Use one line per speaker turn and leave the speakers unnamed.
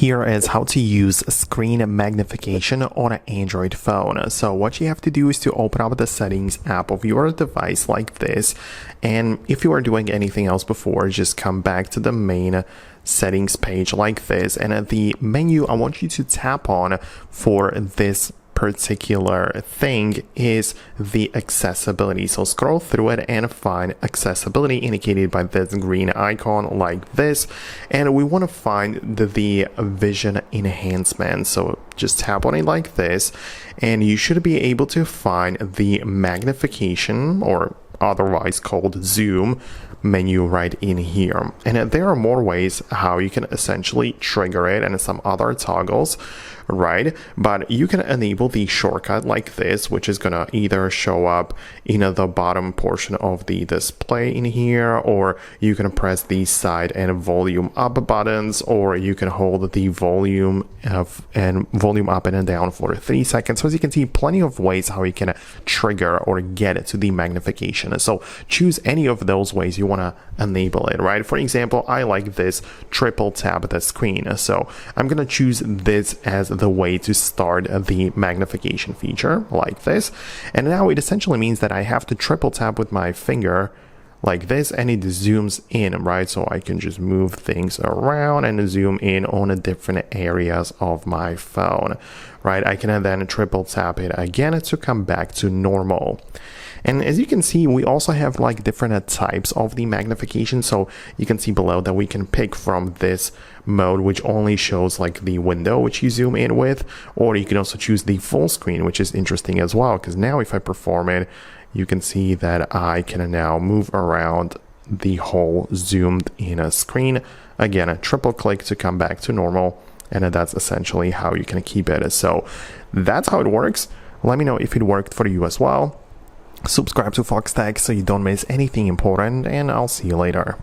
Here is how to use Screen Magnification on an Android phone. So what you have to do is to open up the settings app of your device like this, and if you are doing anything else before, just come back to the main settings page like this, and at the menu I want you to tap on for this particular thing is the accessibility. So scroll through it and find accessibility indicated by this green icon like this, and we want to find the vision enhancement. So just tap on it like this, and you should be able to find the magnification, or otherwise called zoom, menu right in here. And there are more ways how you can essentially trigger it and some other toggles, right? But you can enable the shortcut like this, which is gonna either show up in the bottom portion of the display in here, or you can press the side and volume up buttons, or you can hold the volume and volume up and down for 3 seconds. So as you can see, plenty of ways how you can trigger or get to the magnification. So choose any of those ways you want to enable it, right? For example, I like this triple tap the screen, so I'm gonna choose this as the way to start the magnification feature like this. And now it essentially means that I have to triple tap with my finger like this, and it zooms in, right? So I can just move things around and zoom in on the different areas of my phone, right? I can then triple tap it again to come back to normal. And as you can see, we also have like different types of the magnification. So you can see below that we can pick from this mode, which only shows like the window which you zoom in with, or you can also choose the full screen, which is interesting as well, because now if I perform it, you can see that I can now move around the whole zoomed in a screen. Again, a triple click to come back to normal, and that's essentially how you can keep it. So that's how it works. Let me know if it worked for you as well. Subscribe to Foxtecc so you don't miss anything important, and I'll see you later.